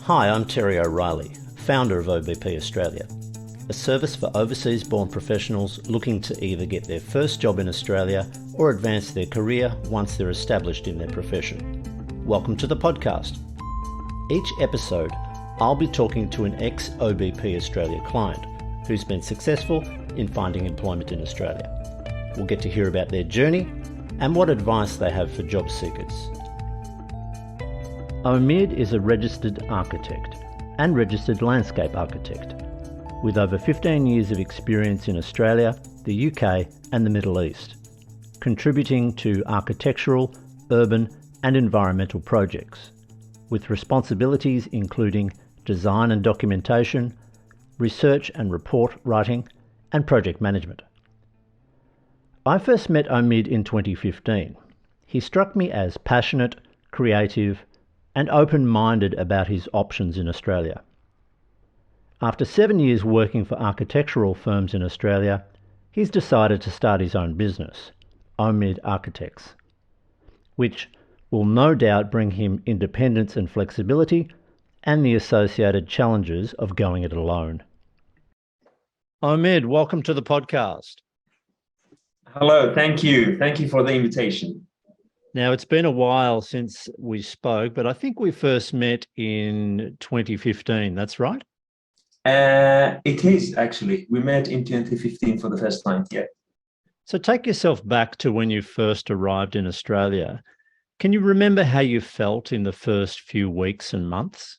Hi, I'm Terry O'Reilly, founder of OBP Australia, a service for overseas-born professionals looking to either get their first job in Australia or advance their career once they're established in their profession. Welcome to the podcast. Each episode, I'll be talking to an ex-OBP Australia client who's been successful in finding employment in Australia. We'll get to hear about their journey and what advice they have for job seekers. Omid is a registered architect and registered landscape architect with over 15 years of experience in Australia, the UK and the Middle East, contributing to architectural, urban and environmental projects, with responsibilities including design and documentation, research and report writing and project management. I first met Omid in 2015. He struck me as passionate, creative and open-minded about his options in Australia. After 7 years working for architectural firms in Australia, he's decided to start his own business, Omid Architects, which will no doubt bring him independence and flexibility and the associated challenges of going it alone. Omid, welcome to the podcast. Hello, thank you. Thank you for the invitation. Now, it's been a while since we spoke, but I think we first met in 2015. That's right? It is actually. We met in 2015 for the first time, yeah. So take yourself back to when you first arrived in Australia. Can you remember how you felt in the first few weeks and months?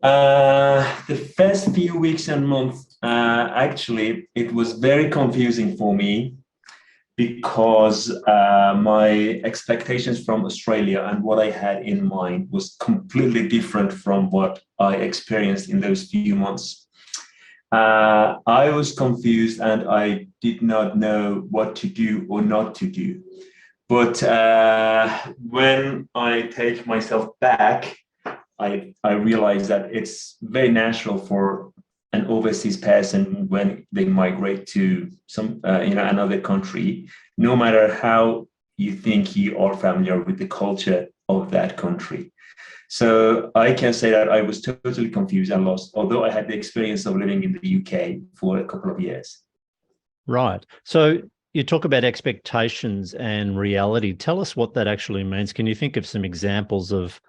The first few weeks and months, actually, it was very confusing for me because my expectations from Australia and what I had in mind was completely different from what I experienced in those few months. I was confused and I did not know what to do or not to do. But when I take myself back, I realized that it's very natural for an overseas person when they migrate to another country, no matter how you think you are familiar with the culture of that country. So I can say that I was totally confused and lost, although I had the experience of living in the UK for a couple of years. Right. So you talk about expectations and reality. Tell us what that actually means. Can you think of some examples of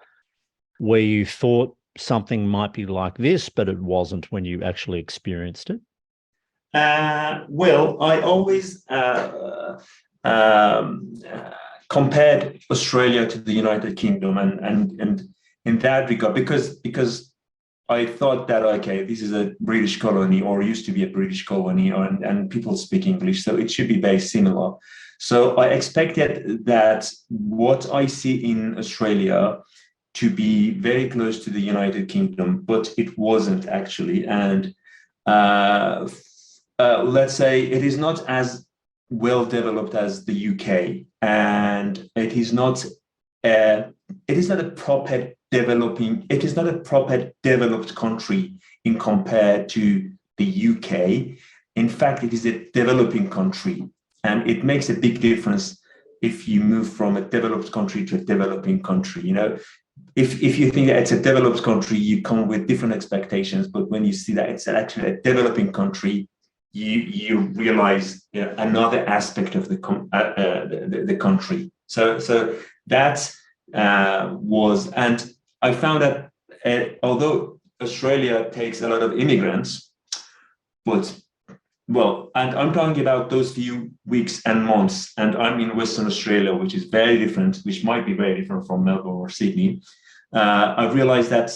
where you thought something might be like this, but it wasn't when you actually experienced it? Well, I always compared Australia to the United Kingdom, and in that regard, because I thought that, okay, this is a British colony or used to be a British colony, and people speak English, so it should be very similar. So I expected that what I see in Australia to be very close to the United Kingdom, but it wasn't actually. And let's say it is not as well developed as the UK, and it is not a proper developed country in compared to the UK. In fact, it is a developing country, and it makes a big difference if you move from a developed country to a developing country. You know, if you think that it's a developed country, you come with different expectations. But when you see that it's actually a developing country, you realize another aspect of the country. So that was, and I found that although Australia takes a lot of immigrants, and I'm talking about those few weeks and months, and I'm in Western Australia, which is very different, which might be very different from Melbourne or Sydney. I've realized that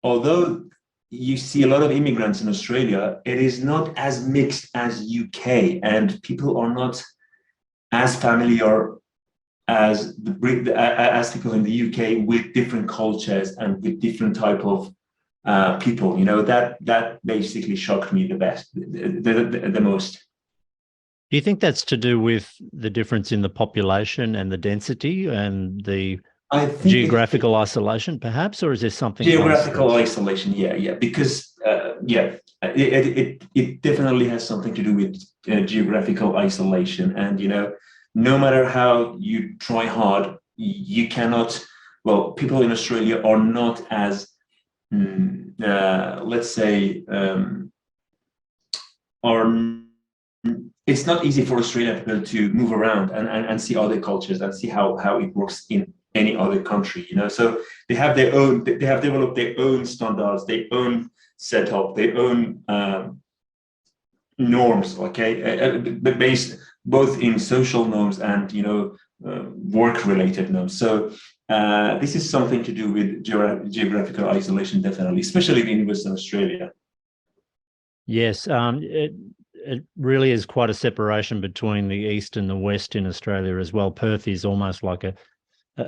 although you see a lot of immigrants in Australia, it is not as mixed as UK, and people are not as familiar as people in the UK with different cultures and with different type of people. You know, that basically shocked me the most. Do you think that's to do with the difference in the population and the density and the geographical isolation, perhaps, or is there something geographical isolation? Yeah, because it definitely has something to do with geographical isolation, and no matter how you try hard, you cannot. Well, people in Australia are not as let's say, are it's not easy for Australian people to move around and see other cultures and see how it works in any other country, you know. So they have their own, they have developed their own standards, their own setup, their own norms, okay, but based both in social norms and, you know, work-related norms. So this is something to do with geographical isolation, definitely, especially in Western Australia. Yes, it really is quite a separation between the East and the West in Australia as well. Perth is almost like a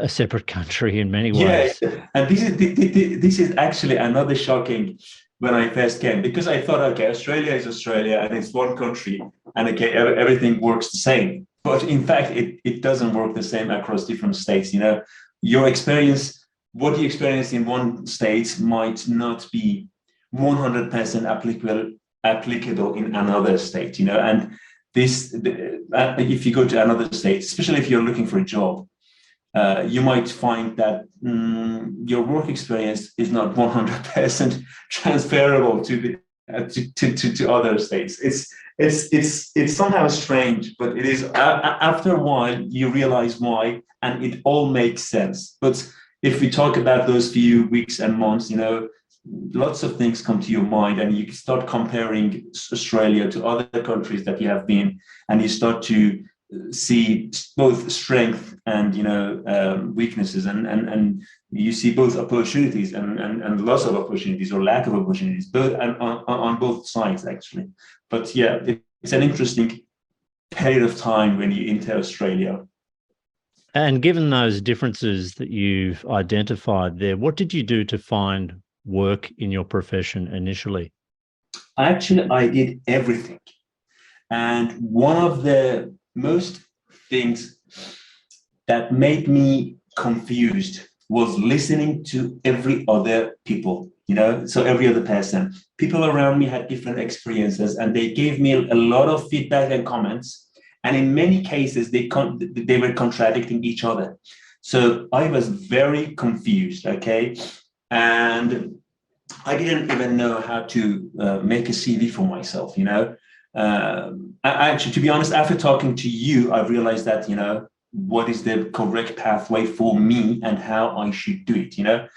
separate country in many ways. Yeah, and this is actually another shocking when I first came, because I thought, okay, Australia is Australia and it's one country, and okay, everything works the same. But in fact, it doesn't work the same across different states. You know, your experience, what you experience in one state might not be 100% applicable in another state, you know. And this, if you go to another state, especially if you're looking for a job, you might find that your work experience is not 100% transferable to other states. It's somehow strange, but it is. After a while, you realize why, and it all makes sense. But if we talk about those few weeks and months, you know, lots of things come to your mind, and you start comparing Australia to other countries that you have been, and you start to see both strength and, you know, weaknesses, and you see both opportunities and loss of opportunities or lack of opportunities, both on both sides actually. But yeah, it's an interesting period of time when you enter Australia. And given those differences that you've identified there, what did you do to find work in your profession initially? Actually, I did everything. And one of the most things that made me confused was listening to every other people, you know, so every other person. People around me had different experiences, and they gave me a lot of feedback and comments. And in many cases, they were contradicting each other. So I was very confused, okay? And I didn't even know how to make a CV for myself, you know? Actually, to be honest, after talking to you, I realized that, you know, what is the correct pathway for me and how I should do it, you know?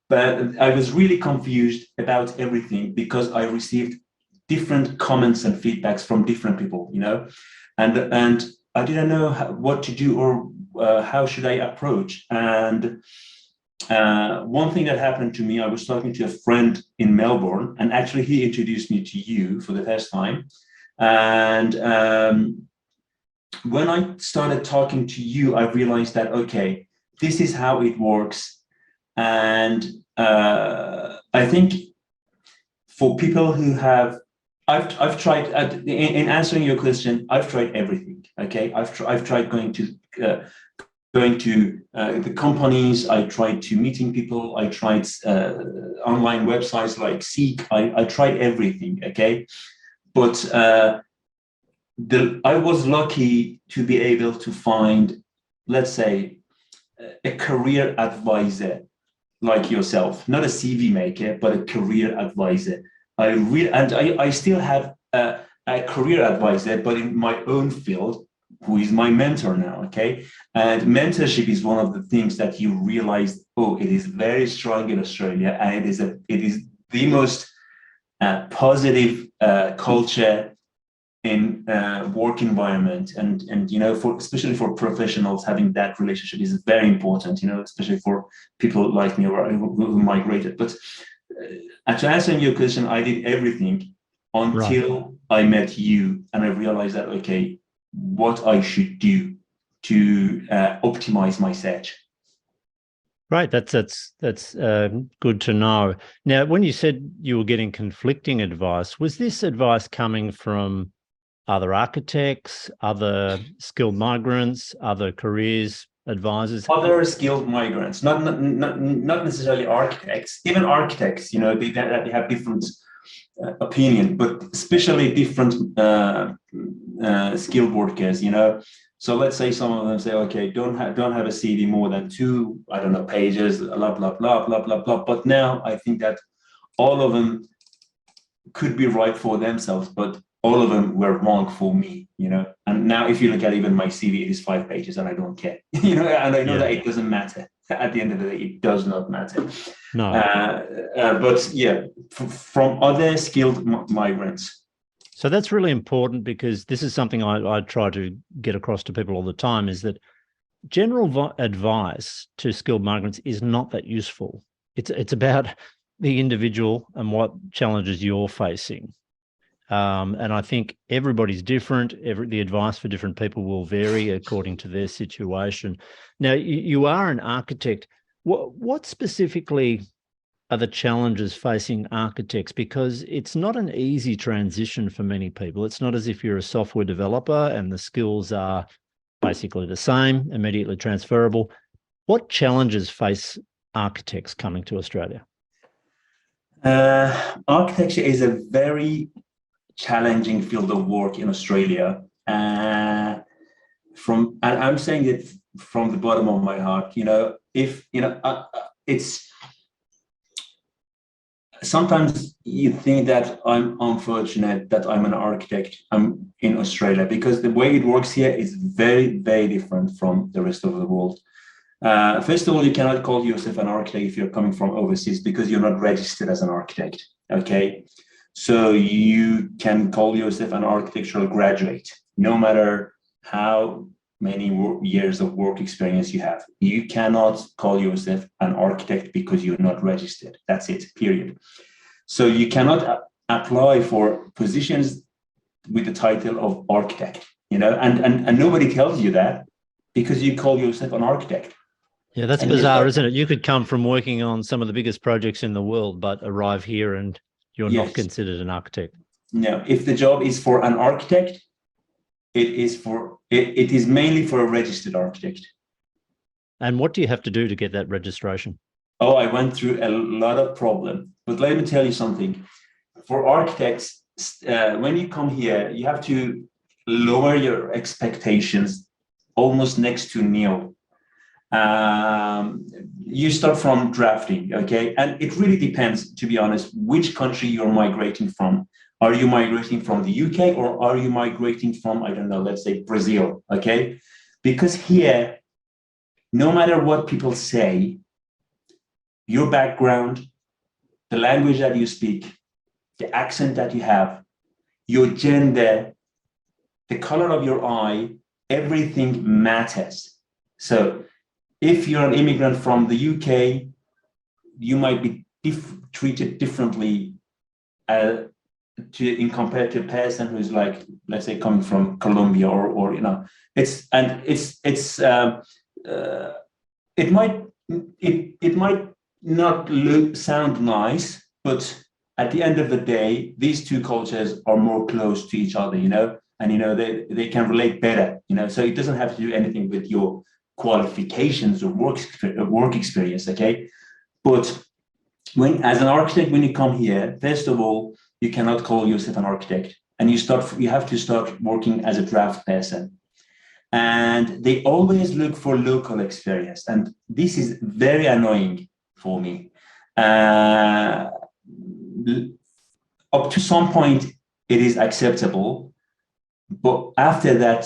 But I was really confused about everything because I received different comments and feedbacks from different people, you know? And I didn't know what to do or how should I approach. And one thing that happened to me, I was talking to a friend in Melbourne, and actually he introduced me to you for the first time. And when I started talking to you, I realized that, okay, this is how it works. And I think for people who have, I've tried, in answering your question, I've tried everything, okay? I've tried going to the companies, I tried to meeting people, I tried online websites like Seek, I tried everything, okay? But I was lucky to be able to find, let's say, a career advisor like yourself, not a CV maker, but a career advisor. I still have a career advisor, but in my own field, who is my mentor now, okay? And mentorship is one of the things that you realize, oh, it is very strong in Australia, and it is the most positive culture in work environment, and you know, especially for professionals, having that relationship is very important, you know, especially for people like me who migrated. But to answer your question, I did everything until I met you, and I realized that, okay, what I should do to optimize my search. Right, that's good to know. Now, when you said you were getting conflicting advice, was this advice coming from other architects, other skilled migrants, other careers advisors? Other skilled migrants, not necessarily architects. Even architects, you know, they have different opinion, but especially different skilled workers, you know. So let's say some of them say, okay, don't have a CV more than 2, I don't know, pages, blah blah blah blah blah blah. But now I think that all of them could be right for themselves, but all of them were wrong for me, And now if you look at even my CV, it is 5 pages and I don't care, and I know that it doesn't matter. At the end of the day, it does not matter. No. But yeah, from other skilled migrants. So that's really important, because this is something I try to get across to people all the time, is that general advice to skilled migrants is not that useful. It's about the individual and what challenges you're facing. And I think everybody's different. The advice for different people will vary according to their situation. Now, you are an architect. What specifically are the challenges facing architects? Because it's not an easy transition for many people. It's not as if you're a software developer and the skills are basically the same, immediately transferable. What challenges face architects coming to Australia? Architecture is a very challenging field of work in Australia. And I'm saying it from the bottom of my heart. It's sometimes you think that I'm unfortunate that I'm an architect in Australia, because the way it works here is very, very different from the rest of the world. First of all, you cannot call yourself an architect if you're coming from overseas, because you're not registered as an architect, okay? So you can call yourself an architectural graduate, no matter how many years of work experience you have. You cannot call yourself an architect because you're not registered. That's it, period. So you cannot apply for positions with the title of architect, and nobody tells you that, because you call yourself an architect. Yeah, that's bizarre, isn't it? You could come from working on some of the biggest projects in the world, but arrive here and you're not considered an architect. No, if the job is for an architect, it is mainly for a registered architect. And what do you have to do to get that registration? Oh, I went through a lot of problems, but let me tell you something. For architects, when you come here, you have to lower your expectations almost next to nil. You start from drafting, okay? And it really depends, to be honest, which country you're migrating from. Are you migrating from the UK, or are you migrating from, I don't know, let's say Brazil, okay? Because here, no matter what people say, your background, the language that you speak, the accent that you have, your gender, the color of your eye, everything matters. So if you're an immigrant from the UK, you might be treated differently in compared to a person who's like, let's say, coming from Colombia or it might not sound nice, but at the end of the day, these two cultures are more close to each other, and they can relate better, so it doesn't have to do anything with your qualifications or work experience, okay? But as an architect, when you come here, first of all, you cannot call yourself an architect, and you have to start working as a draft person. And they always look for local experience, and this is very annoying for me. Up to some point, it is acceptable, but after that,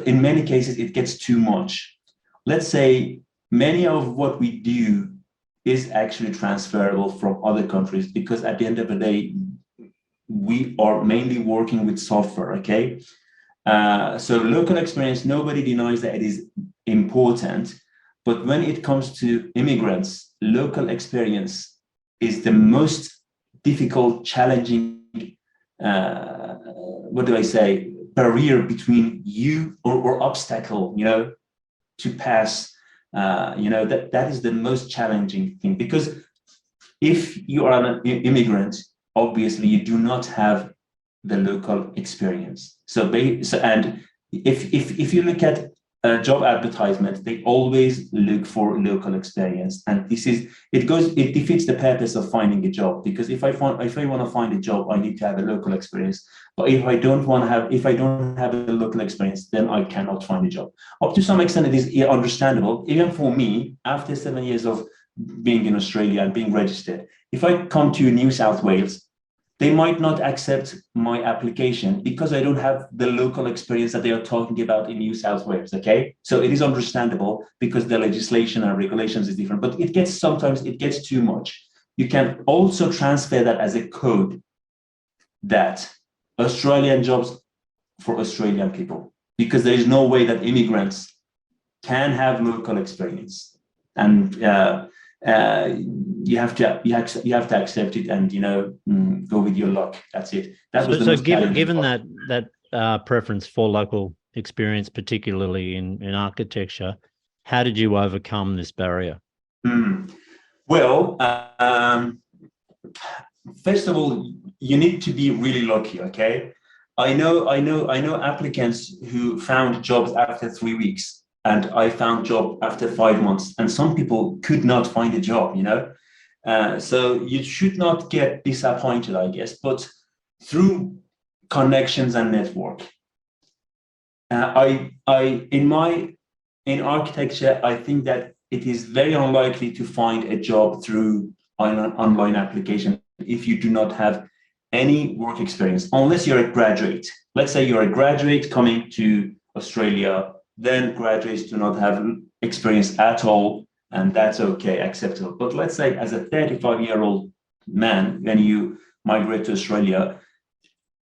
in many cases, it gets too much. Let's say many of what we do is actually transferable from other countries, because at the end of the day, we are mainly working with software, okay? So local experience, nobody denies that it is important, but when it comes to immigrants, local experience is the most difficult, challenging, barrier between you or obstacle, to pass. That is the most challenging thing, because if you are an immigrant, obviously you do not have the local experience. And if you look at a job advertisement, they always look for local experience, and it defeats the purpose of finding a job, because if I want to find a job, I need to have a local experience. But if I don't have a local experience, then I cannot find a job. Up to some extent, it is understandable. Even for me, after 7 years of being in Australia and being registered. If I come to New South Wales, they might not accept my application because I don't have the local experience that they are talking about in New South Wales, okay? So it is understandable because the legislation and regulations is different, but sometimes it gets too much. You can also transfer that as a code that Australian jobs for Australian people, because there is no way that immigrants can have local experience. And you have to accept it and go with your luck. That's it. That was given that preference for local experience, particularly in architecture, how did you overcome this barrier? Well, first of all, you need to be really lucky. Okay, I know applicants who found jobs after 3 weeks. And I found job after 5 months, and some people could not find a job, So you should not get disappointed, I guess, but through connections and network. In architecture, I think that it is very unlikely to find a job through an online application if you do not have any work experience, unless you're a graduate. Let's say you're a graduate coming to Australia. Then graduates do not have experience at all, and that's okay, acceptable. But let's say as a 35-year-old man, when you migrate to Australia,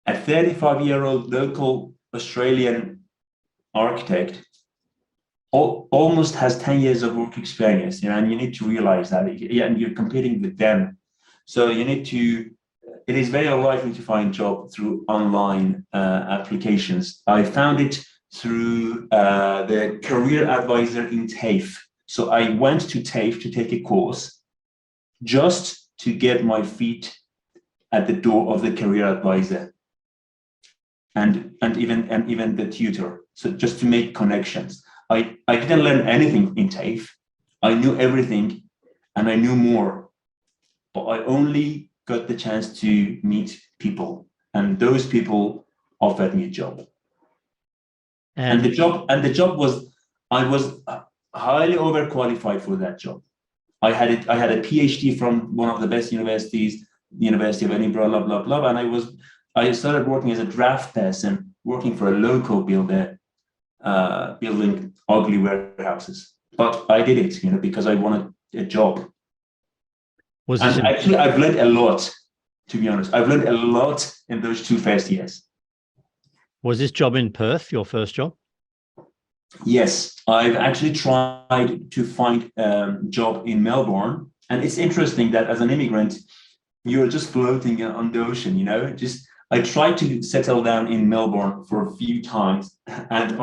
a 35-year-old local Australian architect almost has 10 years of work experience, and you need to realize that, and you're competing with them. So it is very unlikely to find job through online applications. I found it through the career advisor in TAFE. So I went to TAFE to take a course just to get my feet at the door of the career advisor and even the tutor. So just to make connections. I didn't learn anything in TAFE. I knew everything and I knew more, but I only got the chance to meet people, and those people offered me a job. And the job was, I was highly overqualified for that job. I had a PhD from one of the best universities, the University of Edinburgh, blah, blah, blah. And I started working as a draft person, working for a local builder, building ugly warehouses. But I did it, because I wanted a job. Actually, I've learned a lot, to be honest. I've learned a lot in those 2 first years. Was this job in Perth your first job? Yes, I've actually tried to find a job in Melbourne. And it's interesting that as an immigrant, you're just floating on the ocean, I tried to settle down in Melbourne for a few times, and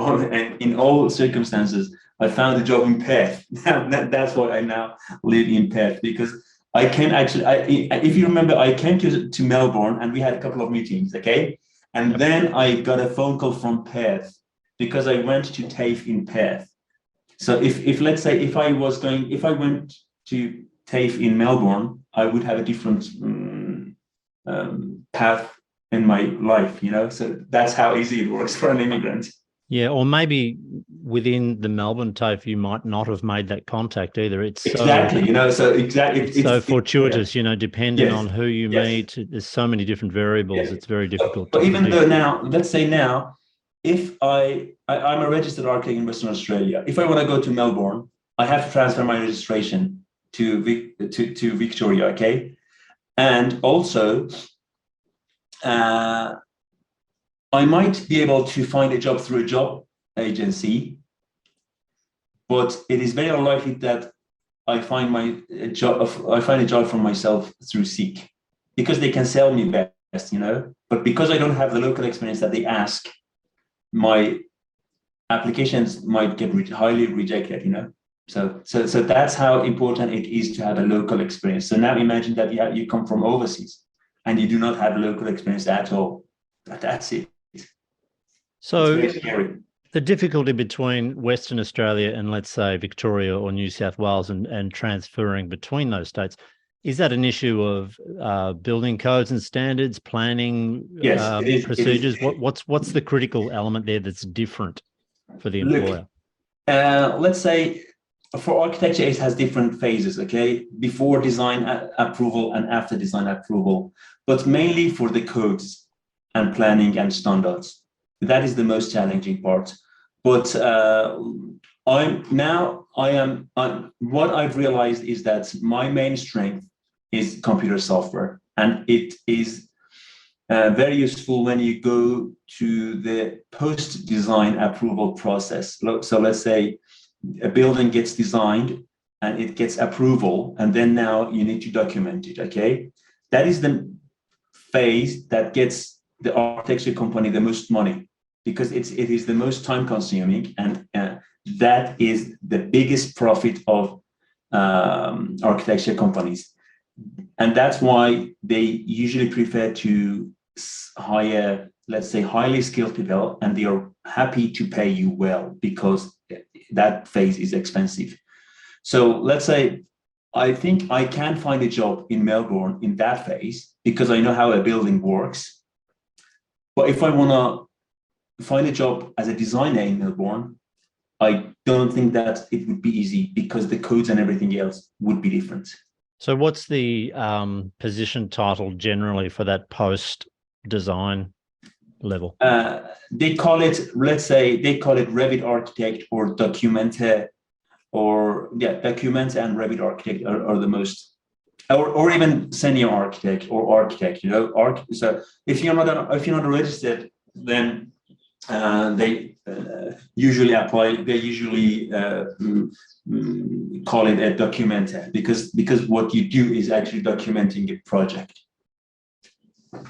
in all circumstances, I found a job in Perth. That's why I now live in Perth, because I can actually, if you remember, I came to Melbourne and we had a couple of meetings, okay? And then I got a phone call from Perth because I went to TAFE in Perth. So if let's say if I went to TAFE in Melbourne, I would have a different path in my life, So that's how easy it works for an immigrant. Yeah, or maybe within the Melbourne TAFE, you might not have made that contact either. It's exactly, it's so fortuitous, depending on who you meet. There's so many different variables. Yes. It's very difficult. But even though now, let's say now, if I'm a registered architect in Western Australia, if I want to go to Melbourne, I have to transfer my registration to Victoria, okay? And also, I might be able to find a job through a job agency, but it is very unlikely that I find a job for myself through Seek, because they can sell me best, But because I don't have the local experience that they ask, my applications might get highly rejected, So that's how important it is to have a local experience. So now imagine that you come from overseas and you do not have local experience at all. That's it. So the difficulty between Western Australia and, let's say, Victoria or New South Wales and transferring between those states, is that an issue of building codes and standards, planning, procedures? What's the critical element there that's different for the employer? Look, let's say for architecture, it has different phases, okay? Before design approval and after design approval, but mainly for the codes and planning and standards. That is the most challenging part. But what I've realized is that my main strength is computer software, and it is very useful when you go to the post-design approval process. So let's say a building gets designed and it gets approval, and then now you need to document it, okay? That is the phase that gets the architecture company the most money, because it is the most time consuming, and that is the biggest profit of architecture companies. And that's why they usually prefer to hire, let's say, highly skilled people, and they are happy to pay you well because that phase is expensive. So let's say I think I can find a job in Melbourne in that phase because I know how a building works. But if I want to find a job as a designer in Melbourne, I don't think that it would be easy because the codes and everything else would be different. So what's the position title generally for that post-design level? They call it, let's say, they call it Revit architect or documenter, documenter and Revit architect are the most, or even senior architect or architect. You know, so if you're not registered, then they usually apply. They usually call it a documenter because what you do is actually documenting a project.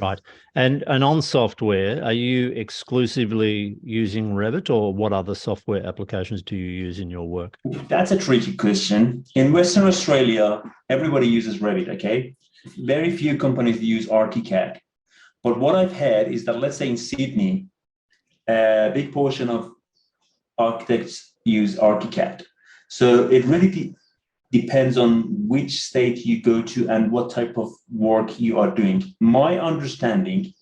Right. And on software, are you exclusively using Revit, or what other software applications do you use in your work? That's a tricky question. In Western Australia, everybody uses Revit, okay? Very few companies use ArchiCAD. But what I've heard is that, let's say in Sydney, a big portion of architects use ArchiCAD. So it really depends on which state you go to and what type of work you are doing. My understanding,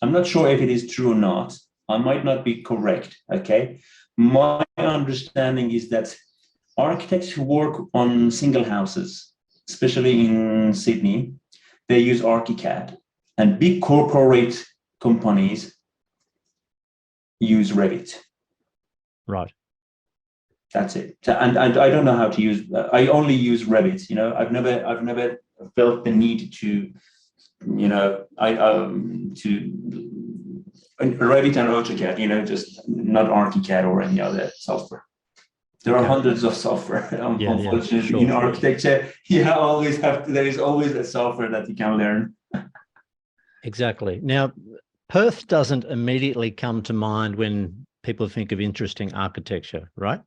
I'm not sure if it is true or not, I might not be correct, okay? My understanding is that architects who work on single houses, especially in Sydney, they use ArchiCAD, and big corporate companies use Revit. Right. That's it. And I don't know how to use. I only use Revit. You know, I've never felt the need to, you know, to Revit and AutoCAD. You know, just not ArchiCAD or any other software. There are hundreds of software. Unfortunately, sure. In architecture, there is always a software that you can learn. Exactly. Now, Perth doesn't immediately come to mind when people think of interesting architecture, right?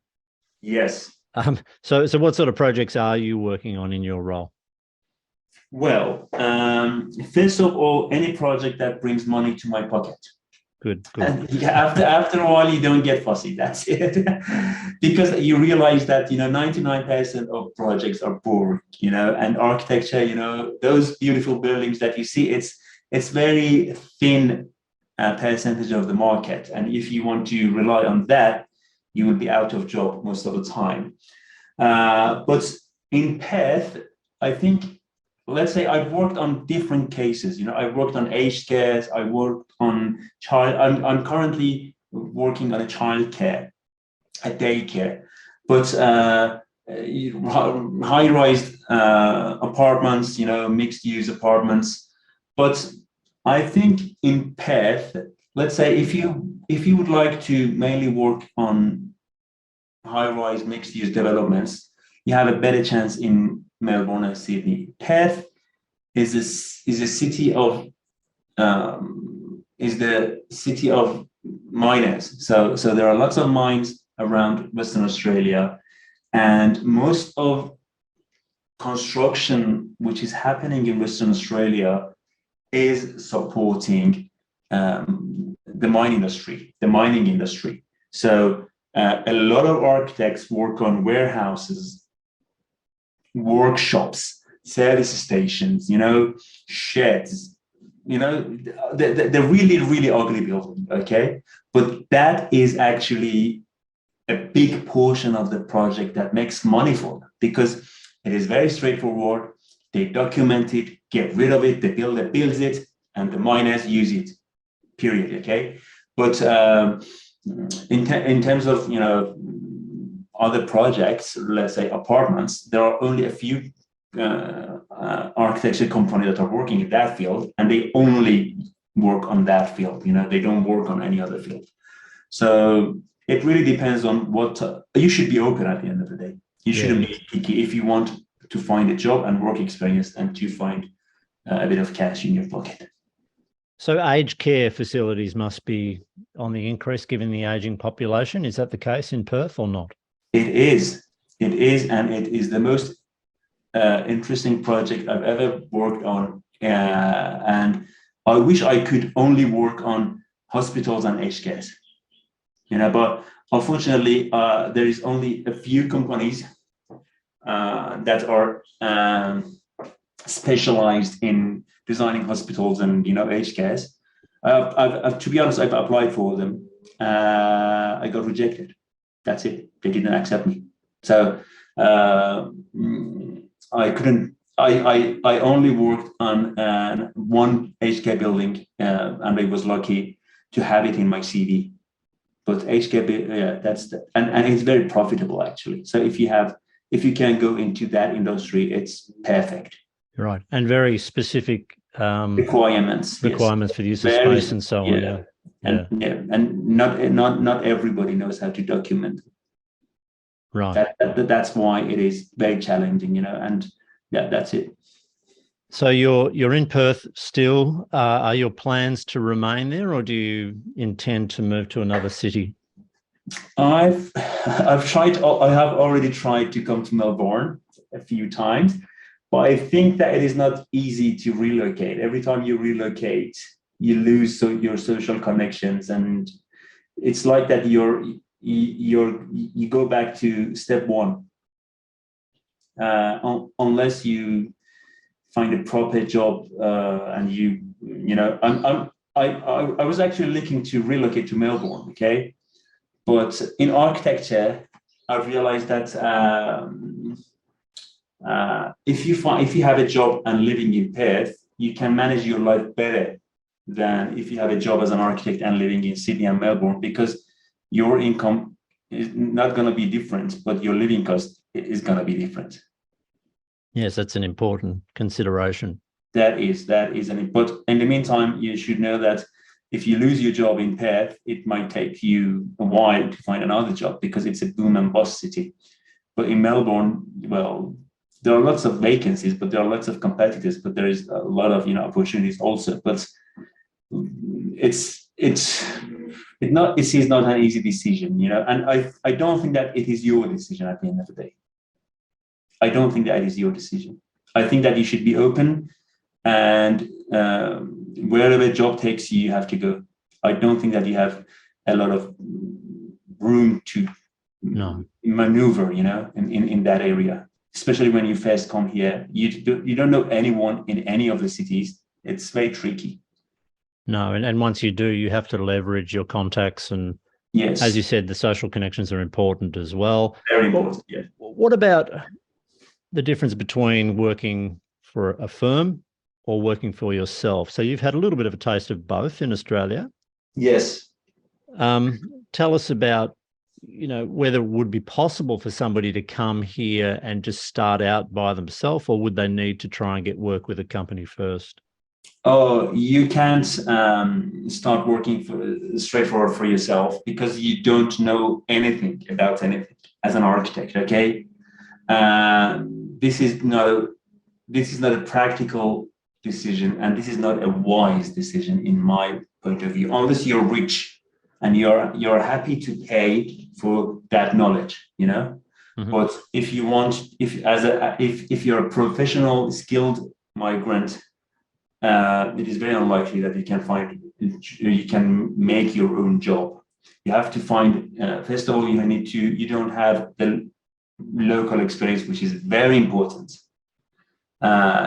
Yes. So what sort of projects are you working on in your role? Well, first of all, any project that brings money to my pocket. Good. And after a while, you don't get fussy. That's it. Because you realize that, you know, 99% of projects are boring, you know, and architecture, you know, those beautiful buildings that you see, it's very thin percentage of the market. And if you want to rely on that, you will be out of job most of the time. But in Perth, I think, let's say I've worked on different cases. You know, I've worked on aged care. I worked on I'm currently working on a childcare, a daycare, but high-rise apartments, you know, mixed-use apartments. But I think in Perth, let's say if you would like to mainly work on high-rise mixed-use developments, you have a better chance in Melbourne and Sydney. Perth is the city of miners. So there are lots of mines around Western Australia, and most of construction which is happening in Western Australia is supporting the mining industry. So a lot of architects work on warehouses, workshops, service stations, you know, sheds, you know, the really, really ugly building, okay? But that is actually a big portion of the project that makes money for them, because it is very straightforward. They document it, get rid of it, the builder builds it, and the miners use it, period, okay? But in terms of, other projects, let's say apartments, there are only a few architecture companies that are working in that field, and they only work on that field. They don't work on any other field. So it really depends on what you should be open at the end of the day. You shouldn't be picky if you want to find a job and work experience and to find a bit of cash in your pocket. So aged care facilities must be on the increase given the aging population. Is that the case in Perth or not? It is, and it is the most interesting project I've ever worked on. And I wish I could only work on hospitals and aged care. But unfortunately, there is only a few companies that are specialized in designing hospitals and aged cares. To be honest, I've applied for them. I got rejected. That's it. They didn't accept me. So I couldn't. I only worked on one aged care building, and I was lucky to have it in my CV. But aged care, and it's very profitable actually. So if you can go into that industry, it's perfect. Right, and very specific requirements for the use of space and so on. And not everybody knows how to document. Right. That's why it is very challenging, and that's it. So you're in Perth still. Are your plans to remain there, or do you intend to move to another city? I've tried. I have already tried to come to Melbourne a few times, but I think that it is not easy to relocate. Every time you relocate, you lose your social connections, and it's like that. You go back to step one, unless you find a proper job, and I was actually looking to relocate to Melbourne, okay, but in architecture, I've realized that if you have a job and living in Perth, you can manage your life better than if you have a job as an architect and living in Sydney and Melbourne, because your income is not going to be different, but your living cost is going to be different. Yes, that's an important consideration. That is but in the meantime, you should know that if you lose your job in Perth, it might take you a while to find another job because it's a boom and bust city. But in Melbourne, well, there are lots of vacancies, but there are lots of competitors, but there is a lot of opportunities also. But it is not an easy decision, and I don't think that it is your decision at the end of the day. I don't think that is your decision. I think that you should be open, and wherever job takes you, you have to go. I don't think that you have a lot of room to maneuver, in that area. Especially when you first come here, you don't know anyone in any of the cities. It's very tricky. No, and once you do, you have to leverage your contacts, and yes, as you said, the social connections are important as well. Very important. Yeah. What about the difference between working for a firm or working for yourself? So you've had a little bit of a taste of both in Australia. Yes. Tell us about, whether it would be possible for somebody to come here and just start out by themselves, or would they need to try and get work with a company first? Oh, you can't start working straightforward for yourself because you don't know anything about anything as an architect. Okay, this is not a practical decision, and this is not a wise decision in my point of view. Unless you're rich and you're happy to pay for that knowledge, Mm-hmm. But if you're a professional, skilled migrant, it is very unlikely that you can make your own job. You have to find, first of all, you don't have the local experience, which is very important.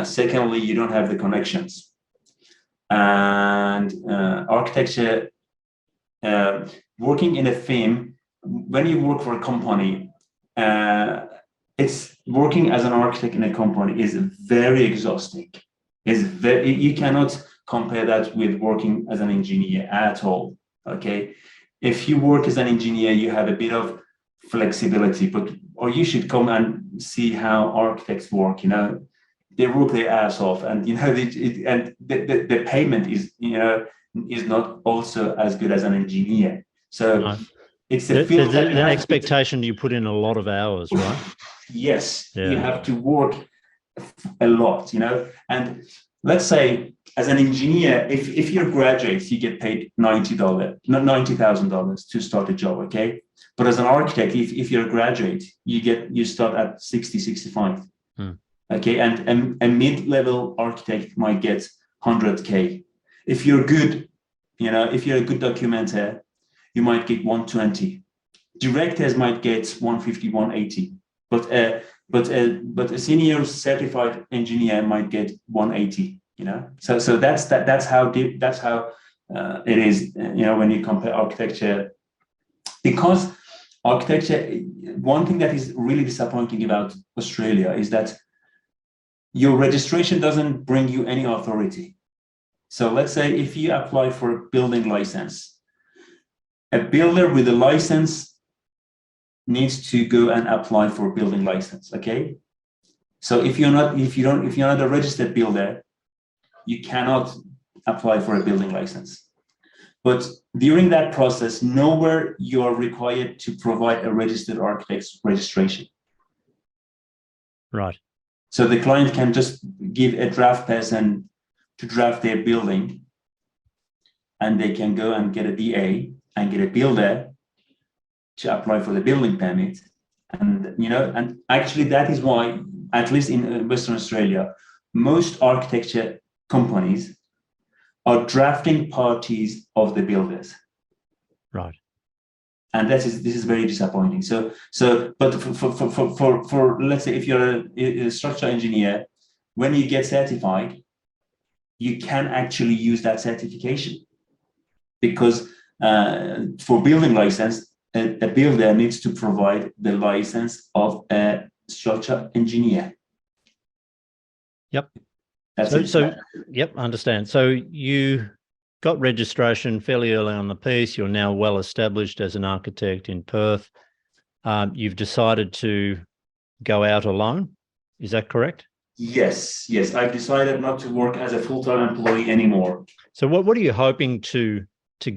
Secondly, you don't have the connections. And architecture, working in a firm when you work for a company, it's working as an architect in a company is very exhausting. You cannot compare that with working as an engineer at all. Okay, if you work as an engineer, you have a bit of flexibility, or you should come and see how architects work. They work their ass off, and the payment is is not also as good as an engineer. So No. it's a field there's an expectation you put in a lot of hours, right? Yes, Yeah. you have to work a lot, and let's say as an engineer, if you're graduates, you get paid $90,000 to start a job, okay? But as an architect, if you're a graduate, you start at 60, 65. Okay, and a mid-level architect might get 100K. If you're good, if you're a good documenter, you might get 120. Directors might get 150, 180. But a senior certified engineer might get 180. So that's how deep, that's how it is. When you compare architecture, because architecture, one thing that is really disappointing about Australia is that your registration doesn't bring you any authority. So let's say if you apply for a building license, a builder with a license needs to go and apply for a building license. Okay. So if you're not a registered builder, you cannot apply for a building license. But during that process, nowhere you are required to provide a registered architect's registration. Right. So the client can just give a draft person to draft their building, and they can go and get a DA and get a builder to apply for the building permit. And actually that is why, at least in Western Australia, most architecture companies are drafting parties of the builders. Right. And this is very disappointing. But for let's say if you're a structural engineer, when you get certified, you can actually use that certification, because for building license, a builder needs to provide the license of a structural engineer. Yep. That's it. So yep, I understand. So you got registration fairly early on the piece. You're now well established as an architect in Perth. You've decided to go out alone. Is that correct? Yes. I've decided not to work as a full-time employee anymore. So what are you hoping to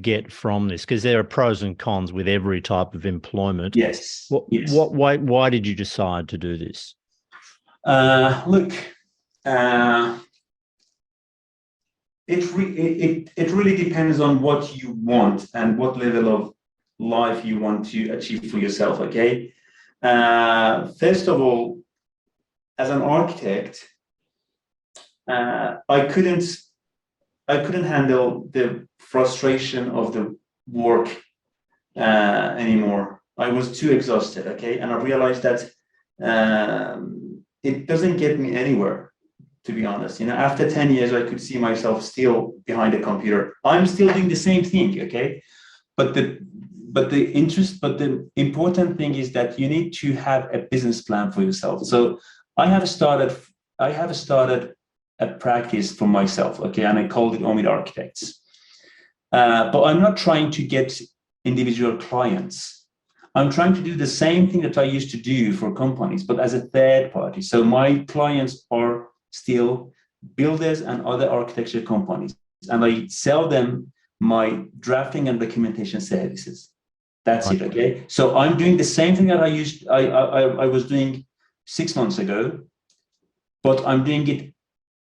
get from this? Because there are pros and cons with every type of employment. Yes. Why did you decide to do this? Look, it really depends on what you want and what level of life you want to achieve for yourself. Okay. First of all, as an architect, I couldn't handle the frustration of the work anymore. I was too exhausted. Okay, and I realized that it doesn't get me anywhere, to be honest. After 10 years, I could see myself still behind a computer. I'm still doing the same thing. Okay, but the important thing is that you need to have a business plan for yourself. So I have started a practice for myself, okay, and I called it Omid Architects. But I'm not trying to get individual clients. I'm trying to do the same thing that I used to do for companies, but as a third party. So my clients are still builders and other architecture companies, and I sell them my drafting and documentation services. That's it, okay? So I'm doing the same thing that I was doing 6 months ago, but I'm doing it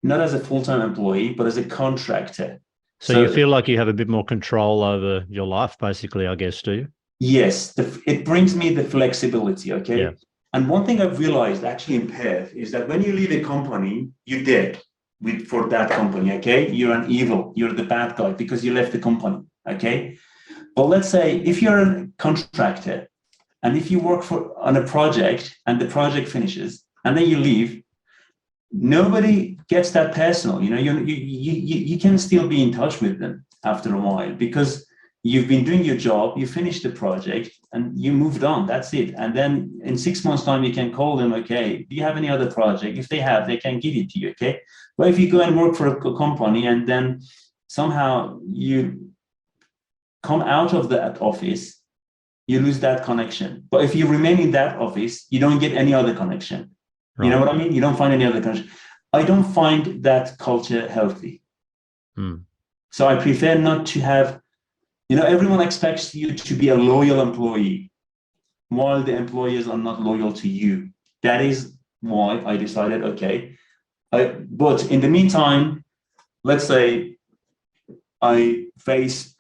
not as a full-time employee, but as a contractor. So you feel like you have a bit more control over your life, basically, I guess, do you? Yes, it brings me the flexibility, okay? Yeah. And one thing I've realized actually in Perth is that when you leave a company, you're dead for that company, okay? You're an evil, you're the bad guy because you left the company, okay? But let's say if you're a contractor and if you work on a project and the project finishes and then you leave, nobody gets that personal. You can still be in touch with them after a while because you've been doing your job, you finished the project, and you moved on. That's it. And then in 6 months' time, you can call them, okay, do you have any other project? If they have, they can give it to you, okay? But if you go and work for a company and then somehow you come out of that office, you lose that connection. But if you remain in that office, you don't get any other connection. Right. You know what I mean? You don't find any other connection. I don't find that culture healthy. So I prefer not to have, everyone expects you to be a loyal employee while the employees are not loyal to you. That is why I decided, okay, but in the meantime, let's say I face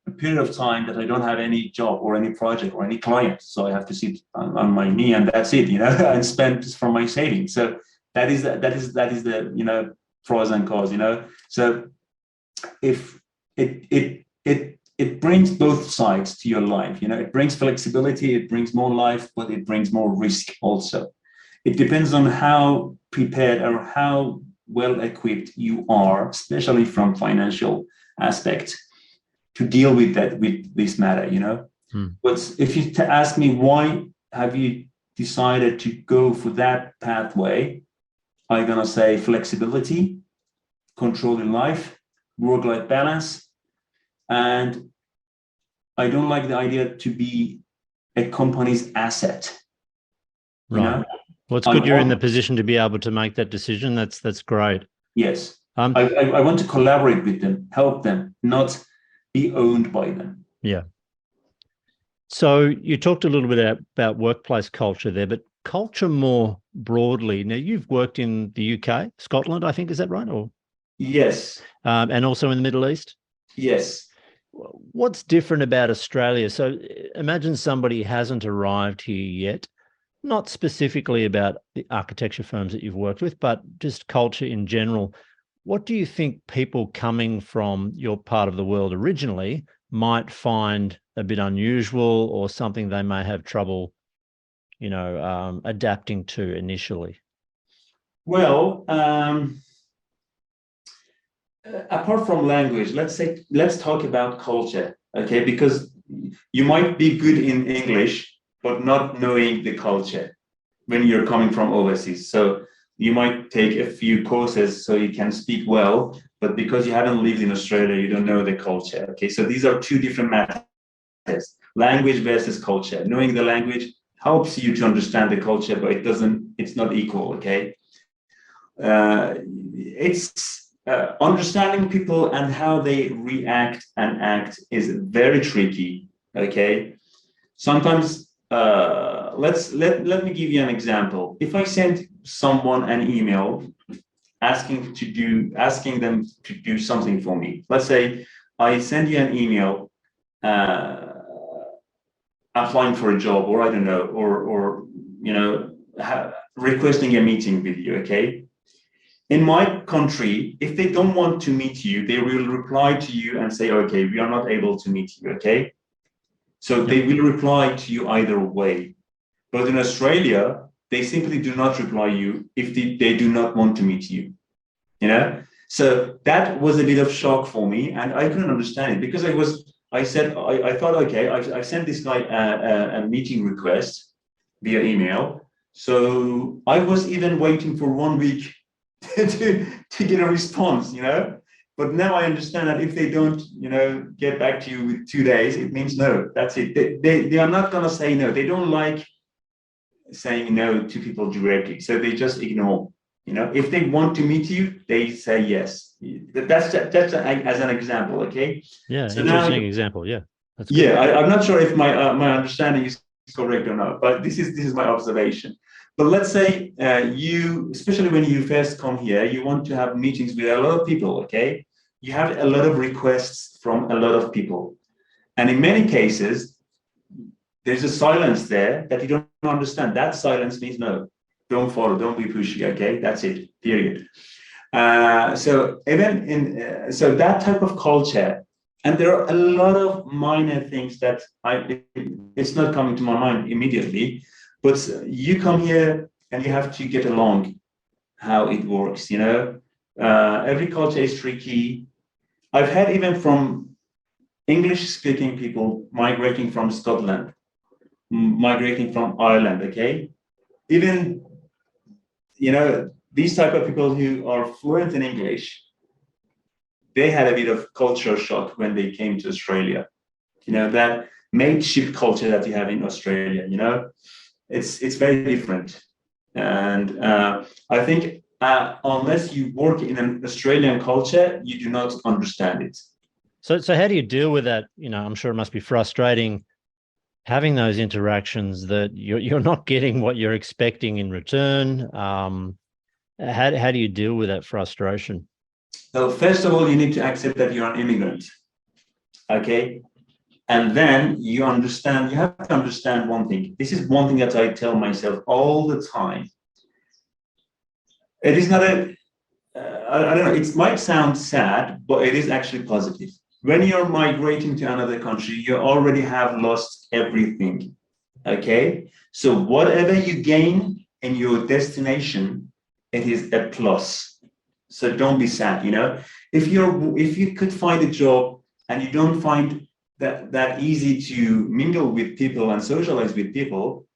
a period of time that I don't have any job or any project or any client. So I have to sit on my knee and that's it, and spend from my savings. So that is the, pros and cons, So if it brings both sides to your life, it brings flexibility, it brings more life, but it brings more risk also. It depends on how prepared or how well equipped you are, especially from financial aspect, to deal with this matter, But if you ask me, why have you decided to go for that pathway, I'm going to say flexibility, control in life, work-life balance, and I don't like the idea to be a company's asset. Right. Well, it's good you're in the position to be able to make that decision. That's great. Yes. I want to collaborate with them, help them, not be owned by them. Yeah. So you talked a little bit about workplace culture there, but culture more broadly. Now, you've worked in the UK, Scotland, I think, is that right? Or yes. And also in the Middle East? Yes. What's different about Australia? So imagine somebody hasn't arrived here yet, not specifically about the architecture firms that you've worked with, but just culture in general. What do you think people coming from your part of the world originally might find a bit unusual or something they may have trouble, adapting to initially? Well, apart from language, let's talk about culture, okay? Because you might be good in English, but not knowing the culture when you're coming from overseas. So you might take a few courses so you can speak well, but because you haven't lived in Australia, you don't know the culture, okay? So these are two different matters, language versus culture. Knowing the language helps you to understand the culture, but it's not equal, okay? Understanding people and how they react and act is very tricky, okay? Sometimes, let me give you an example. If I send someone an email asking them to do something for me, let's say I send you an email applying for a job, or I don't know, or requesting a meeting with you, okay? In my country, if they don't want to meet you, they will reply to you and say, okay, we are not able to meet you, okay? So they will reply to you either way. But in Australia, they simply do not reply you if they do not want to meet you, So that was a bit of shock for me, and I couldn't understand it because I thought, okay, I sent this guy a meeting request via email. So I was even waiting for 1 week to get a response, But now I understand that if they don't, get back to you with 2 days, it means no. That's it. They are not going to say no. They don't like saying no to people directly, so they just ignore. If they want to meet you, they say yes. That's as an example, okay? Yeah, so interesting example. Yeah, that's good. Yeah. I'm not sure if my understanding is correct or not, but this is my observation. But let's say you, especially when you first come here, you want to have meetings with a lot of people, okay? You have a lot of requests from a lot of people. And in many cases, there's a silence there that you don't understand. That silence means no, don't follow, don't be pushy, okay? That's it, period. So that type of culture, and there are a lot of minor things that it's not coming to my mind immediately, but you come here and you have to get along how it works, Every culture is tricky. I've had even from English-speaking people migrating from Scotland, migrating from Ireland, okay? Even, these type of people who are fluent in English, they had a bit of culture shock when they came to Australia. That mateship culture that you have in Australia, it's very different. And I think unless you work in an Australian culture, you do not understand it. So how do you deal with that? I'm sure it must be frustrating having those interactions that you're not getting what you're expecting in return. How do you deal with that frustration? So first of all, you need to accept that you're an immigrant, okay? And then you have to understand one thing. This is one thing that I tell myself all the time. It is not I don't know, it might sound sad, but it is actually positive. When you're migrating to another country, you already have lost everything, okay? So whatever you gain in your destination, it is a plus. So don't be sad, If you could find a job and you don't find that easy to mingle with people and socialize with people,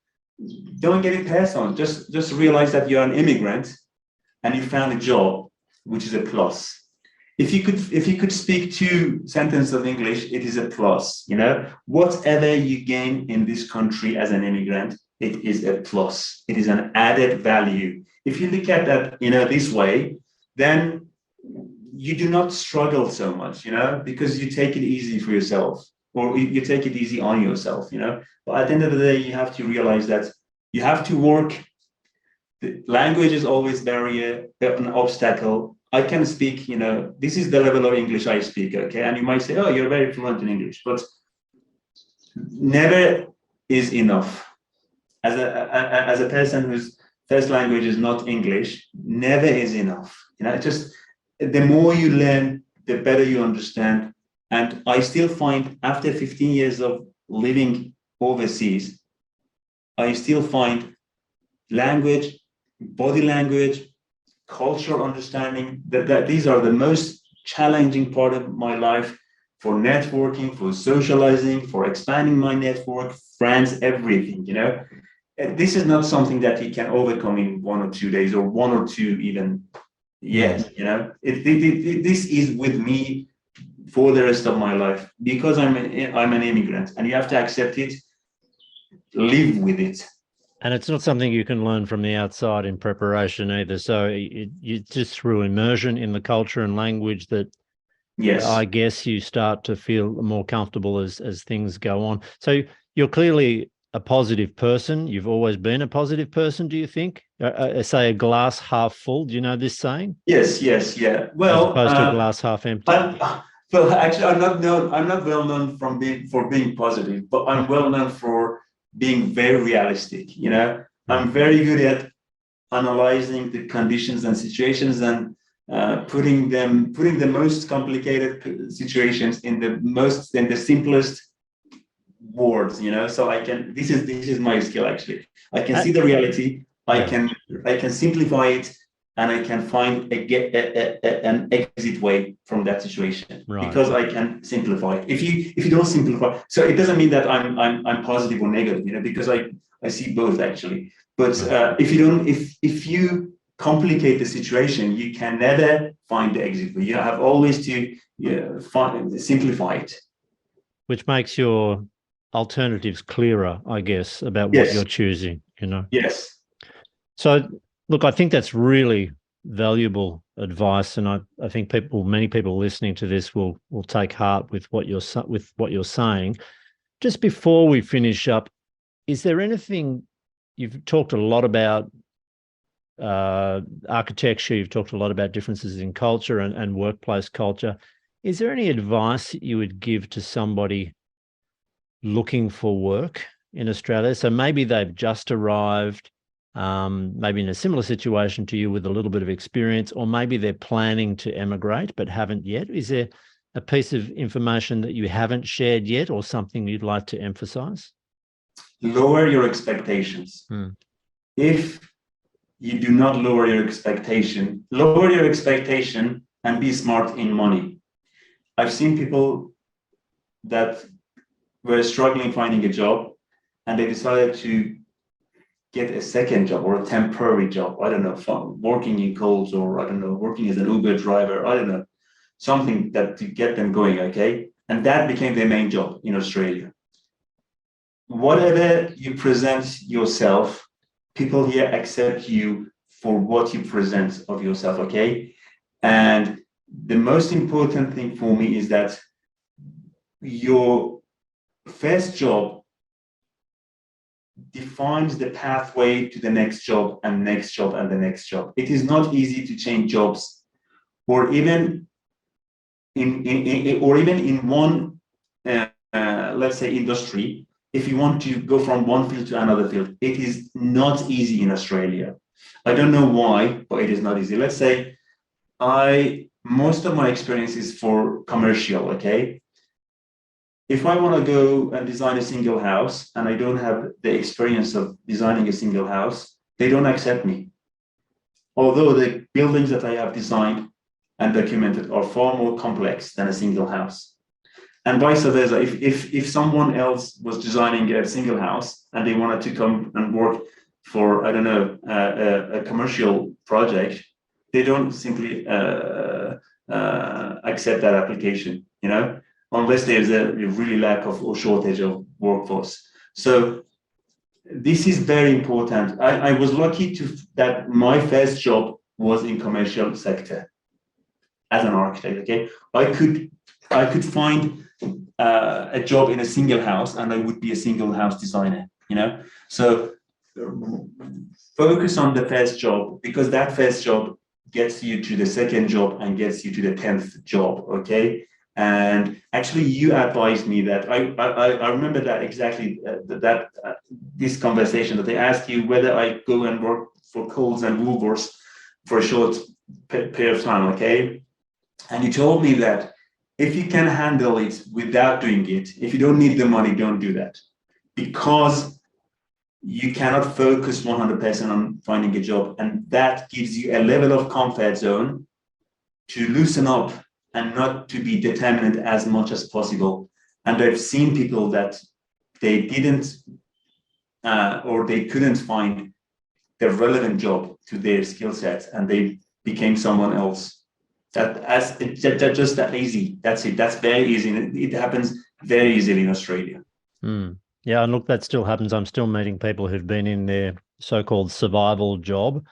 don't get it personal. Just realize that you're an immigrant and you found a job, which is a plus. If you could speak 2 sentences of English, it is a plus. Whatever you gain in this country as an immigrant, it is a plus. It is an added value. If you look at that, this way, then you do not struggle so much, because you take it easy for yourself, or you take it easy on yourself, But at the end of the day, you have to realize that you have to work. The language is always an obstacle. I can speak, this is the level of English I speak, okay? And you might say, oh, you're very fluent in English, but never is enough. As a person whose first language is not English, never is enough. Just the more you learn, the better you understand. And I still find after 15 years of living overseas, I still find language, body language, cultural understanding, that these are the most challenging part of my life for networking, for socializing, for expanding my network, friends, everything, This is not something that you can overcome in 1 or 2 days or 1 or 2 even years, This is with me for the rest of my life because I'm an immigrant, and you have to accept it, live with it. And it's not something you can learn from the outside in preparation either. So you just through immersion in the culture and language that, yes, I guess you start to feel more comfortable as things go on. So you're clearly a positive person. You've always been a positive person, do you think? Say a glass half full. Do you know this saying? Yes, yeah. Well, as opposed to a glass half empty. Well, actually, I'm not well known for being positive, but I'm well known for being very realistic. I'm very good at analyzing the conditions and situations and putting the most complicated situations in the simplest words. So I can. This is my skill actually. I can see the reality. I can simplify it, and I can find an exit way from that situation, because I can simplify it. If you don't simplify, so it doesn't mean that I'm positive or negative, because I see both actually. But if you complicate the situation, you can never find the exit way. You have always to simplify it, which makes your alternatives clearer, I guess, about what you're choosing. Yes. So, look, I think that's really valuable advice, and I think many people listening to this will take heart with what you're saying. Just before we finish up, is there anything? You've talked a lot about architecture. You've talked a lot about differences in culture and workplace culture. Is there any advice that you would give to somebody looking for work in Australia? So maybe they've just arrived, maybe in a similar situation to you with a little bit of experience, or maybe they're planning to emigrate but haven't yet. Is there a piece of information that you haven't shared yet, or something you'd like to emphasize? Lower your expectations. If you do not lower your expectation and be smart in money. I've seen people that were struggling finding a job, and they decided to get a second job or a temporary job. I don't know, working in Coles, or I don't know, working as an Uber driver. I don't know, something that to get them going. Okay, and that became their main job in Australia. Whatever you present yourself, people here accept you for what you present of yourself. Okay, and the most important thing for me is that your first job defines the pathway to the next job and next job and the next job. It is not easy to change jobs, or even in one, let's say, industry. If you want to go from one field to another field, it is not easy in Australia. I don't know why, but it is not easy. Let's say most of my experience is for commercial, okay? If I want to go and design a single house and I don't have the experience of designing a single house, they don't accept me. Although the buildings that I have designed and documented are far more complex than a single house. And vice versa, if someone else was designing a single house and they wanted to come and work for, I don't know, a commercial project, they don't simply accept that application, you know, unless there's a really lack of or shortage of workforce. So this is very important. I was lucky that my first job was in commercial sector as an architect. Okay, I could find a job in a single house, and I would be a single house designer. You know, so focus on the first job, because that first job gets you to the second job and gets you to the 10th job. Okay. And actually, you advised me that I remember that exactly this conversation that they asked you whether I go and work for Coles and Woolworths for a short period of time, okay? And you told me that if you can handle it without doing it, if you don't need the money, don't do that, because you cannot focus 100% on finding a job, and that gives you a level of comfort zone to loosen up and not to be determined as much as possible. And I've seen people that they didn't or they couldn't find the relevant job to their skill set, and they became someone else. That's just that easy. That's it. That's very easy. It happens very easily in Australia. Yeah, and look, that still happens. I'm still meeting people who've been in their so-called survival job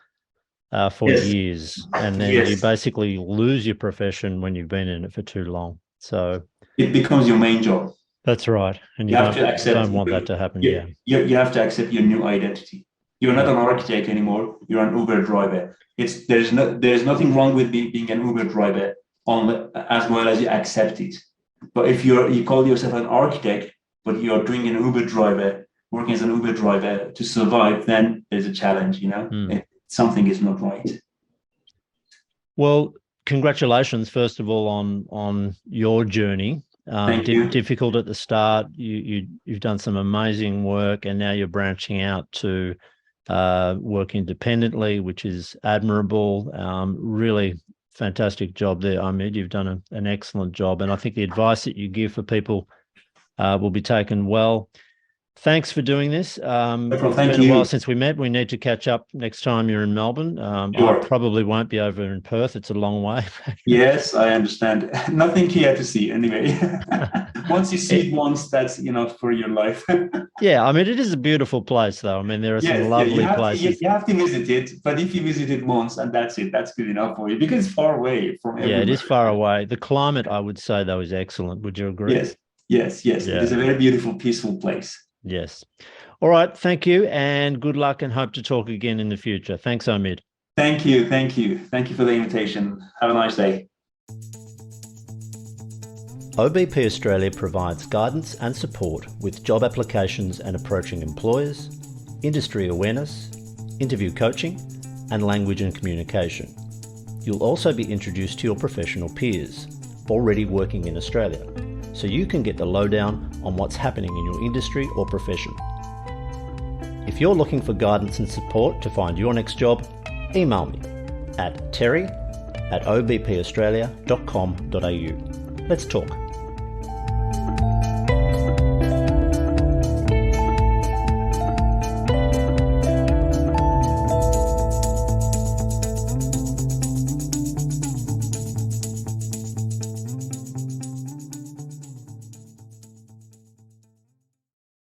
for years, and then you basically lose your profession when you've been in it for too long. So it becomes your main job. That's right, and you don't want that to happen. You have to accept your new identity. You're not an architect anymore. You're an Uber driver. There's nothing wrong with being an Uber driver as well as you accept it. But if you call yourself an architect, but you're doing an Uber driver, working as an Uber driver to survive, then there's a challenge. You know. Something is not right. Well, congratulations, first of all, on your journey. Thank you. Difficult at the start. You've done some amazing work, and now you're branching out to work independently, which is admirable. Really fantastic job there, Omid. You've done an excellent job, and I think the advice that you give for people will be taken well. Thanks for doing this. It's been a while since we met. We need to catch up next time you're in Melbourne. Sure. I probably won't be over in Perth. It's a long way. Yes, I understand. Nothing here to see anyway. Once you see it once, that's enough for your life. Yeah, I mean, it is a beautiful place, though. I mean, there are some lovely places. You have to visit it, but if you visit it once and that's it, that's good enough for you, because it's far away from everywhere. Yeah, it is far away. The climate, I would say, though, is excellent. Would you agree? Yes. Yeah. It is a very beautiful, peaceful place. Yes. All right. Thank you, and good luck, and hope to talk again in the future. Thanks, Omid. Thank you for the invitation. Have a nice day. OBP Australia provides guidance and support with job applications and approaching employers, industry awareness, interview coaching, and language and communication. You'll also be introduced to your professional peers already working in Australia, so you can get the lowdown on what's happening in your industry or profession. If you're looking for guidance and support to find your next job, email me at terry@obpaustralia.com.au. Let's talk.